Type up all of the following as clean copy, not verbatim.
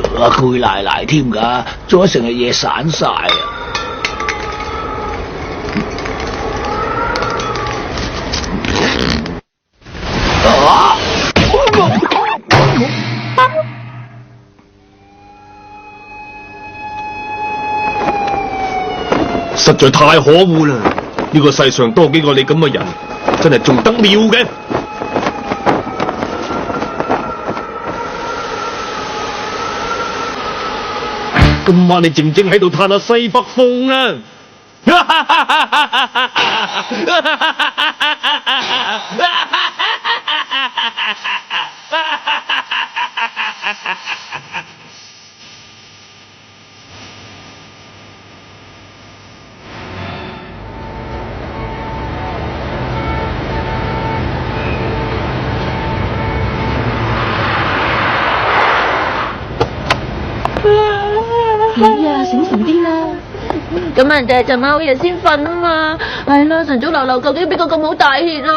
攰賴賴添㗎，做咗成日嘢散晒啊！實在太可惡啦！呢個世上多幾個你咁嘅人，真係仲得了嘅。今晚你靜靜喺度嘆下西北風啊！你啊，醒神啲啦！咁人哋係尋晚好夜先瞓啊嘛，係啦，晨早流流究竟邊個咁好大氣啊？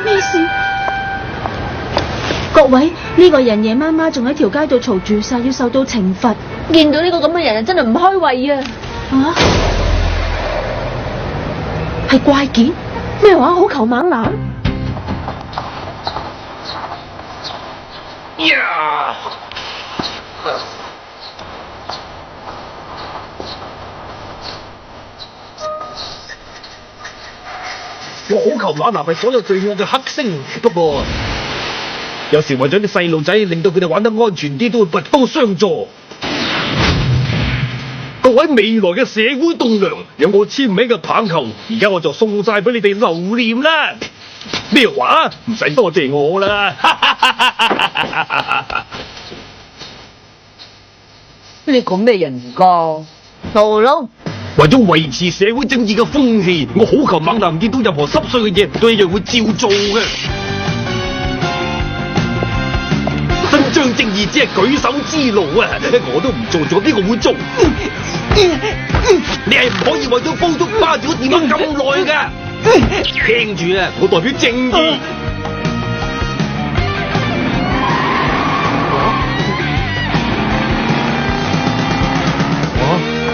咩事？各位，呢個人夜媽媽仲喺條街度嘈住晒，要受到懲罰。見到呢個咁嘅人真係唔開胃啊！啊？係怪傑？咩話？好球猛男？呀！我好球猛男係所有罪惡嘅黑星，不過有時為咗啲細路仔，令到佢哋玩得安全啲，都會拔刀相助。各位未來嘅社會棟梁，有冇簽名嘅棒球？而家我就送晒俾你哋留念啦。咩話？唔使多謝我啦。你講咩人㗎？屠龍。為咗維持社會正義嘅風氣，我好球猛男見到任何濕碎嘅嘢，都一樣會照做嘅。伸張正義只係舉手之勞啊！我都唔做，仲有邊個會做？你係唔可以為咗煲粥霸住個電話咁耐㗎。聽住啊，我代表正義。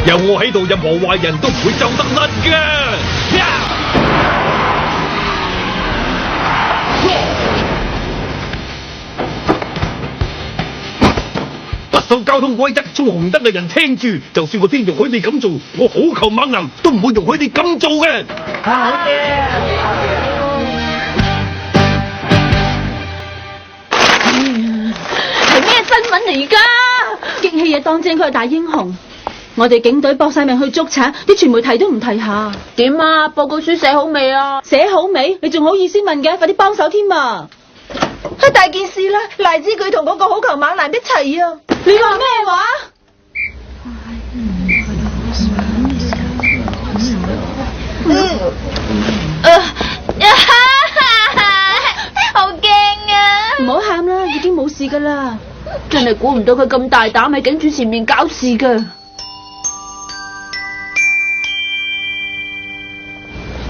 有我喺度，任何壞人都唔會走得甩㗎。不守交通規則、衝紅燈嘅人聽住，就算個天容許你咁做，我好球猛男都唔會容許你咁做嘅。好嘅。係咩新聞嚟㗎？激氣嘢當正佢係大英雄。我哋警隊搏晒命去捉賊，啲傳媒提都唔提下。點啊？報告書寫好未啊？寫好未？你仲好意思問嘅？快啲幫手添啊！係大件事啦！賴子佢同嗰個好球猛男一齊啊！你話咩話？好驚啊！唔好喊啦，已經冇事噶啦。真係估唔到佢咁大膽喺警署前面搞事噶。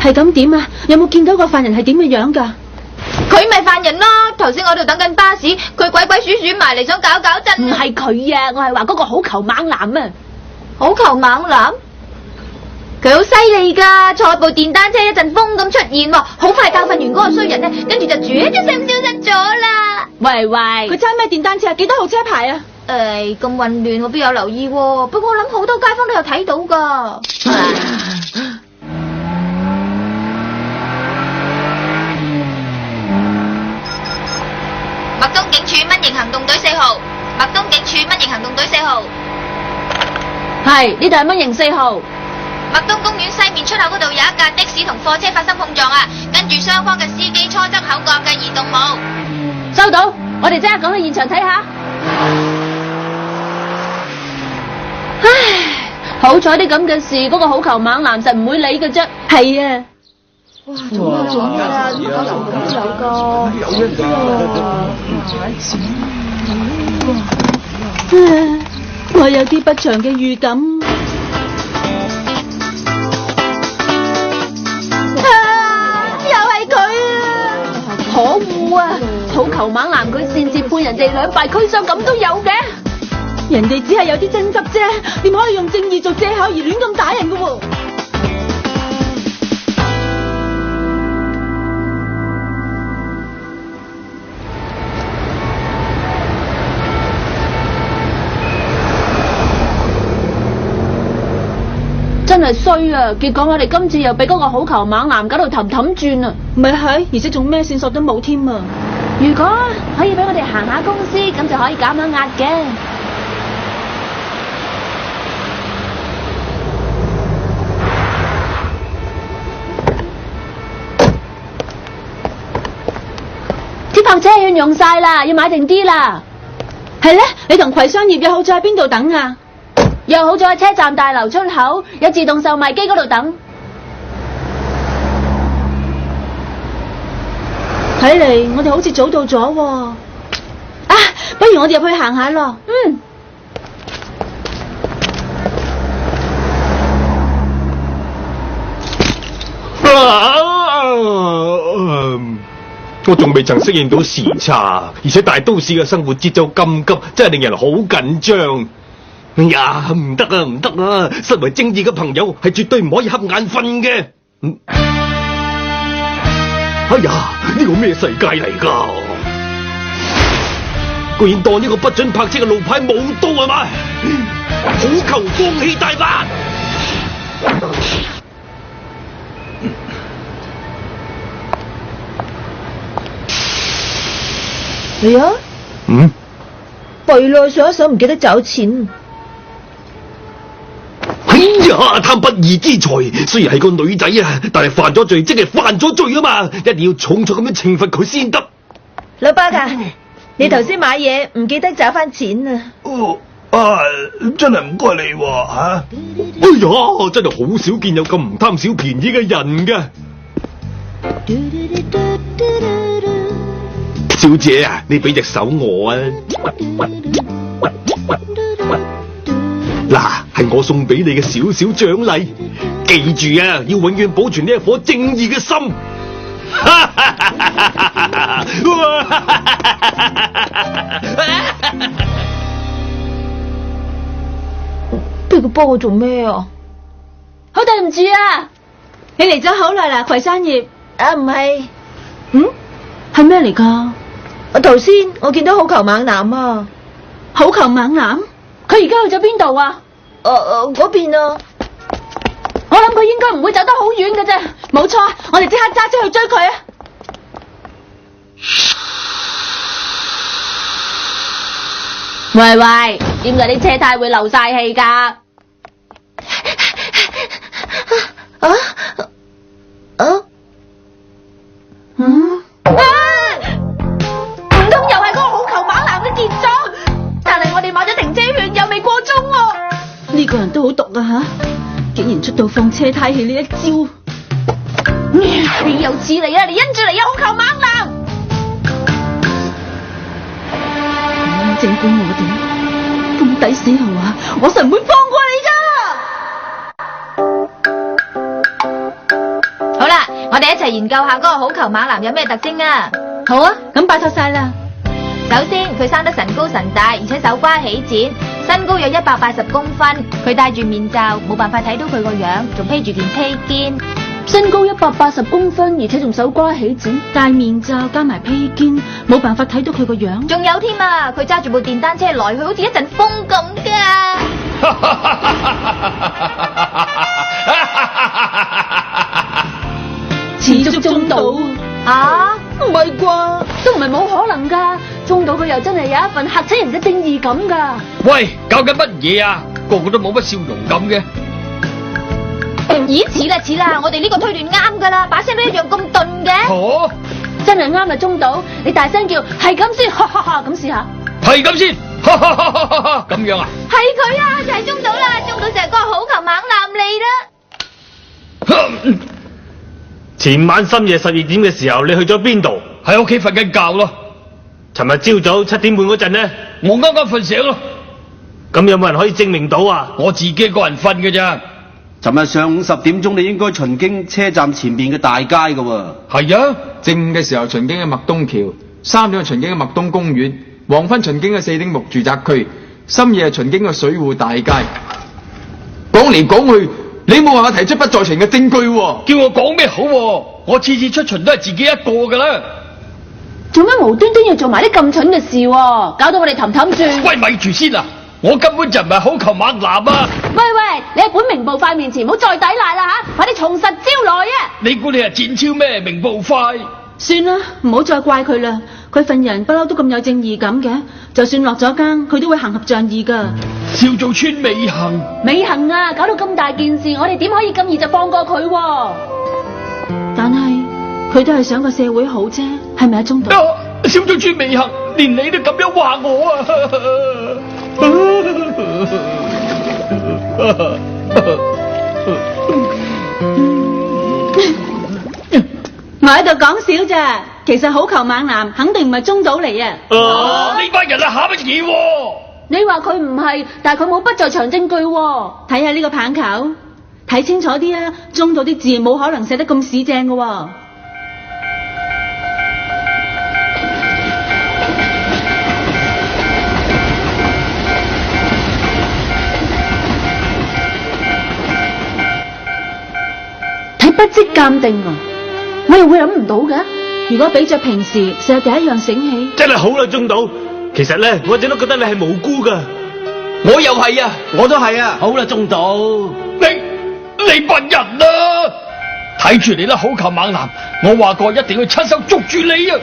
係咁點啊？有冇見到個犯人係點嘅樣㗎？佢咪犯人咯！頭先我喺度等緊巴士，佢鬼鬼鼠鼠埋嚟想搞搞震。唔係佢啊，我係話嗰個好球猛男啊！好球猛男？佢好犀利㗎，坐部電單車一陣風咁出現喎，好快教訓完嗰個衰人咧，跟住就啜一聲消失咗啦。喂，佢揸咩電單車啊？幾多號車牌啊？咁混亂，我邊有留意喎？不過我諗好多街坊都有睇到㗎。麥東警署蚊型行動隊4號，麥東警署蚊型行動隊4號。係，呢度係蚊型4號。麥東公園西面出口嗰度有一架的士同貨車發生碰撞啊，跟住雙方嘅司機初則口角嘅移動冇。收到，我哋即刻趕去現場睇下。唉，好彩啲咁嘅事，嗰個好球猛男實唔會理嘅啫。係啊。哇！做咩啊？點解流動都有㗎？有一㗎。我有啲不祥嘅預感。又係佢啊！可惡啊！好球猛男佢佢擅自判人哋兩敗俱傷，咁都有嘅。人哋只係有啲爭執啫，點可以用正義做借口而亂咁打人㗎喎？真係衰啊！結果我哋今次又俾嗰個好球猛男搞到氹氹轉啊！咪係，而且仲咩線索都冇添啊！如果可以俾我哋行下公司，咁就可以減下壓嘅。啲泊車券用晒啦，要買定啲啦。係咧，你同葵商業約好咗喺邊度等啊？約好咗喺車站大樓出口有自動售賣機嗰度等。睇嚟我哋好似早到咗喎。啊，不如我哋入去行下咯。我仲未曾適應到時差，而且大都市嘅生活節奏咁急，真係令人好緊張。哎呀，唔得啊，唔得啊！身為正義嘅朋友係絕對唔可以瞌眼瞓嘅。哎呀，呢個咩世界嚟噶？居然當呢個不准泊車嘅路牌冇到係嘛？好球放氣大法！嚟啊！弊咯，上一手唔記得找錢。哎呀，貪不義之財，雖然係個女仔啊，但係犯咗罪即係犯咗罪啊嘛，一定要重咁樣懲罰佢先得。老伯啊，你頭先買嘢唔記得找翻錢啊！真係唔該你喎吓。哎呀，真係好少見有咁唔貪小便宜嘅人㗎。小姐啊，你俾隻手我啊！嗱，係我送俾你嘅少少獎勵，記住啊，要永遠保存呢一顆正義嘅心。俾佢幫我做咩啊？好對唔住啊！你嚟咗好耐啦，葵山葉。啊，唔係。係咩嚟噶？頭先我見到好球猛男啊！好球猛男？佢而家去咗邊度啊？嗰邊啊！我諗佢應該唔會走得好遠嘅啫。冇錯，我哋即刻揸車去追佢啊！喂喂，點解啲車胎會漏晒氣噶？唔通又係嗰個好球猛男都跌咗？但係我哋買咗停車券又未過鐘喎。呢個人都好毒啊吓！竟然出到放車胎氣呢一招。你又似嚟啦，你因住嚟啊，好球猛男！正官我哋咁抵死係嘛？我實唔會放過你噶。好啦，我哋一齊研究下嗰個好球猛男有咩特徵啊！好啊，咁拜託晒啦。首先，佢生得神高神大，而且手瓜起剪，身高有180公分。佢戴住面罩，冇辦法睇到佢個樣，仲披住件披肩。身高180公分，而且仲手瓜起剪，戴面罩加埋披肩，冇辦法睇到佢個樣。仲有添啊，佢揸住部電單車來去，好似一陣風咁噶。似足中島啊？唔係啩？都唔係冇可能噶，中島佢又真係有一份嚇死人嘅正義感噶。喂，搞緊乜嘢啊？個個都冇乜笑容咁嘅。咦，似啦，我哋呢個推斷啱噶啦，把聲都一樣咁鈍嘅。哦，真係啱啦，中島，你大聲叫係咁先，哈哈哈咁試下。係咁先，哈哈哈哈哈咁樣啊？係佢啊，就係中島啦，中島就係嗰個好球猛男嚟啦。前晚深夜12點嘅時候，你去咗邊度？喺屋企瞓緊覺咯。尋日朝早7點半嗰陣呢？我啱啱瞓醒咯。咁有冇人可以證明到啊？我自己一個人瞓嘅咋。尋日上午10點鐘，你應該巡經車站前面嘅大街噶喎。係啊，正午嘅時候巡經嘅麥東橋， 3點係巡警嘅麥東公園，黃昏巡警嘅4丁目住宅區，深夜係巡警嘅水戶大街。講嚟講去，你冇話我提出不在場嘅證據喎。叫我講咩好喎？我次次出巡都係自己一個噶啦。做咩無端端要做埋啲咁蠢嘅事喎？搞到我哋氹氹轉。喂，咪住先啊！我根本就唔係好球猛男啊！喂，你喺本明報快面前唔好再抵賴啦吓，快啲從實招來啊！你估你係展超咩？明報快！算啦，唔好再怪佢啦。佢份人不嬲都咁有正義感嘅，就算落咗更，佢都會行俠仗義噶。少做村尾行啊！搞到咁大件事，我哋點可以咁易就放過佢？但係佢都係想個社會好啫，係咪啊，中道？少做村尾行，連你都咁樣話我啊！我喺度講笑咋，其實好球猛男肯定唔係中島嚟啊！呢班人啊，嚇乜嘢？你話佢唔係，但係佢冇不在場證據喎。睇下呢個棒球，睇清楚啲啊！中島啲字冇可能寫得咁屎正㗎喎。睇筆跡鑑定啊！我又會諗唔到嘅。如果比着平時，實有第一樣醒起。真係好啦，中島。其實咧，我一直都覺得你係無辜噶。我又係啊，我都係啊。好啦，中島，你笨人啊！睇住你啦，好球猛男！我話過一定要親手捉住你啊！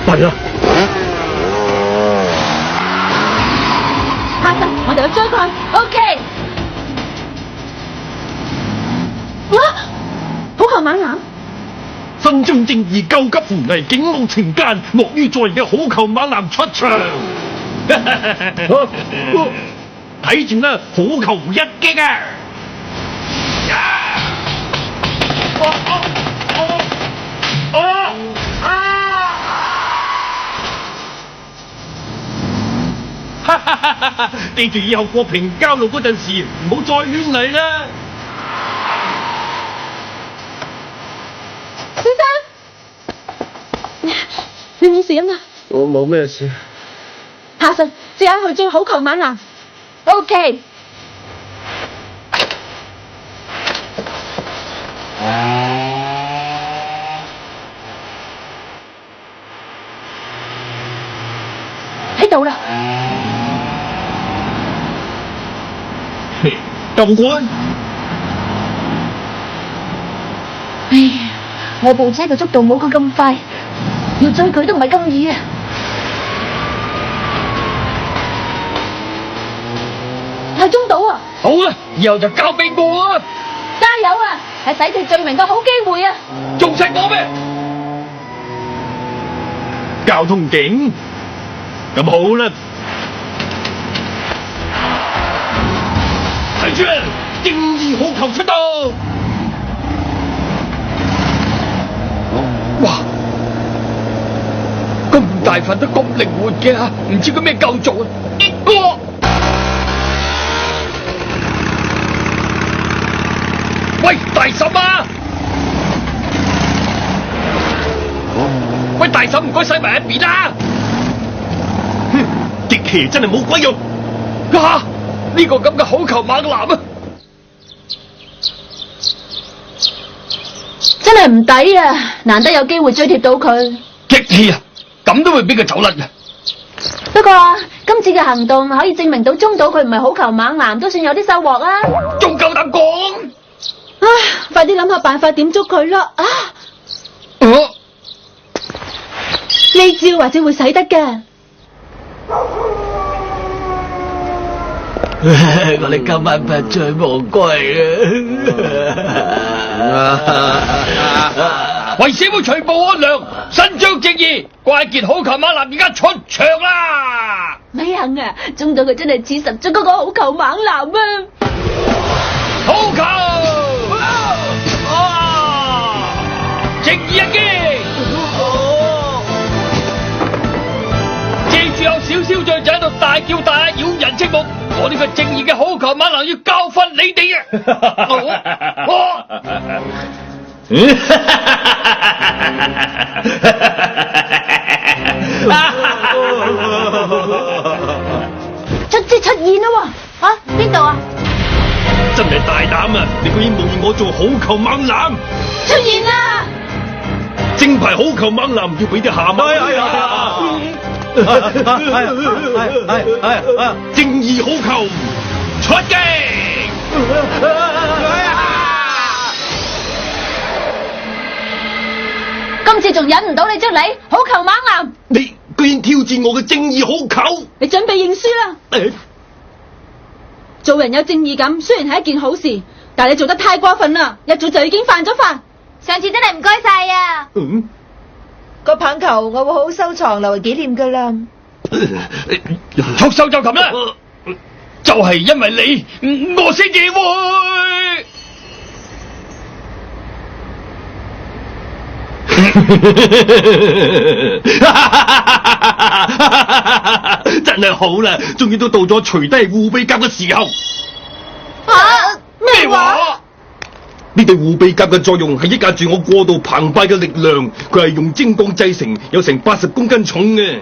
笨啊！下集我哋去追佢。OK。好球猛男，伸張正義，救急扶危，警務懲奸，樂於助人嘅好球猛男出場。睇住啦，好球一擊啊！記住以後過平交路嗰陣時，唔好再亂嚟啦。先生，你冇事啊嘛？我冇咩事。下實試下去追好球猛男。OK。喺度啦。咁快？哎呀，我部車嘅速度冇佢咁快，要追佢都唔係咁易啊！係中島啊！好啦，以後就交俾我啊！加油啊！係洗脫罪名嘅好機會啊！仲識我咩？交通警，咁好啦。睇住啊！正義好球出動！哇！咁大份都咁靈活嘅嚇，唔知佢咩構造啊！喂，大嬸啊！喂，大嬸唔該洗埋一邊啦！哼，極奇真係冇鬼用！啊！呢個咁嘅好球猛男啊！真係唔抵啊！難得有機會追貼到佢。激氣啊！咁都會俾佢走甩啊！不過今次嘅行動可以證明到中島佢唔係好球猛男，都算有啲收穫啊！仲夠膽講？唉，快啲諗下辦法點捉佢啦！呢招或者會使得嘅。我哋今晚拔醉無歸啊！為社會除暴安良，伸張正義，關鍵好球猛男而家出場啦！美幸啊，中島佢真係似十足嗰個好球猛男啊！好球！正義一擊！有小小將就喺度大叫大嗌擾人清目，我呢個正義嘅好球猛男要教訓你哋卒之出現啦喎！啊，邊度啊？真係大膽啊！你居然冒認我做好球猛男，出現啦！正牌好球猛男要俾啲下馬。正義好球出擊！今次仲忍唔到你出嚟，好球猛男！你居然挑戰我嘅正義好球！你準備認輸啦！做人有正義感雖然係一件好事，但係你做得太過分啦，一早就已經犯咗法。上次真係唔該晒啊！個棒球我會好好收藏，留為紀念噶啦。束手就擒啦！就係因為你，我先至會。真係好啦，終於都到咗除低護臂甲嘅時候。咩話？呢對護臂甲嘅作用係抑壓住我過度澎湃嘅力量，佢係用精鋼製成，有成80公斤重嘅。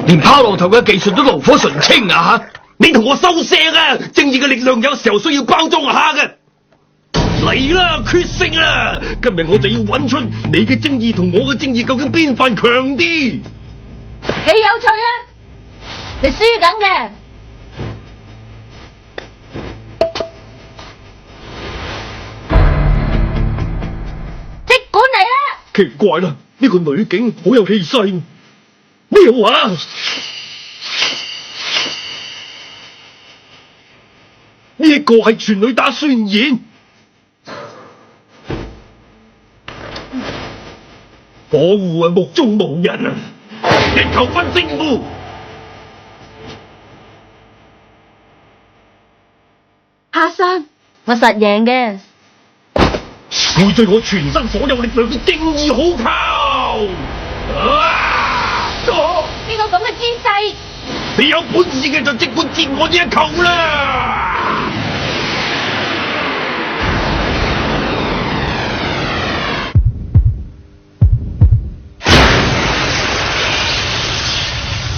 連拋浪頭嘅技術都爐火純青啊！你同我收聲啊！正義嘅力量有時候需要包裝下嘅。嚟啦，決勝啦！今日我就要揾出你嘅正義同我嘅正義究竟邊份強啲？幾有趣啊！你輸緊嘅。即管嚟啦！奇怪啦，呢個女警好有氣勢。咩話？呢一個係全女打宣言，可惡啊！目中無人啊！一球分勝負。下山，我實贏嘅。匯聚我全身所有力量嘅正義好球！呢個咁嘅姿勢，你有本事嘅就即管接我呢一球啦！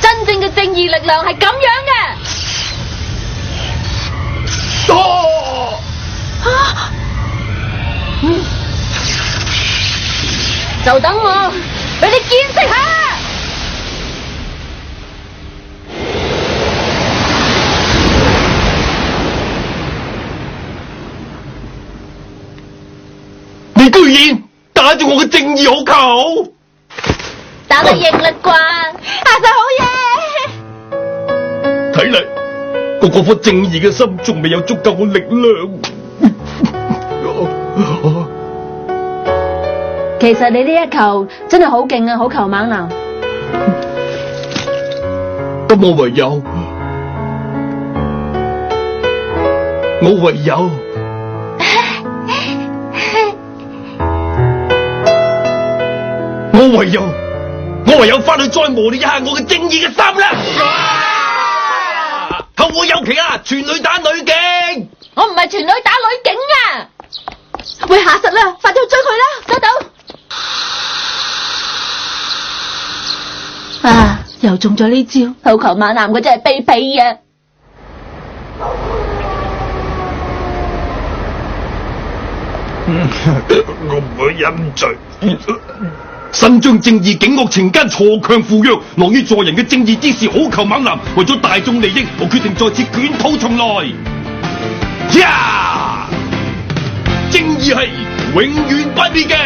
真正嘅正義力量係咁樣嘅。就等我俾你見識下。你居然打中我嘅正義好球，打得應啦啩，下手好嘢。睇嚟我嗰顆正義嘅心仲未有足夠嘅力量。其實你呢一球真係好勁啊，好球猛男。咁我唯有我唯有翻去再磨練一下我嘅正義嘅心啦！後會有期啊！全女打女警，我唔係全女打女警啊！喂，下實啦，快啲去追佢啦！收到。啊，又中咗呢招，好球猛男佢真係卑鄙啊！我唔會飲醉。伸張正義警惡懲奸鋤強扶弱，樂於助人嘅正義之士好球猛男，為咗大眾利益，我決定再次捲土重來。呀！正義係永遠不滅嘅。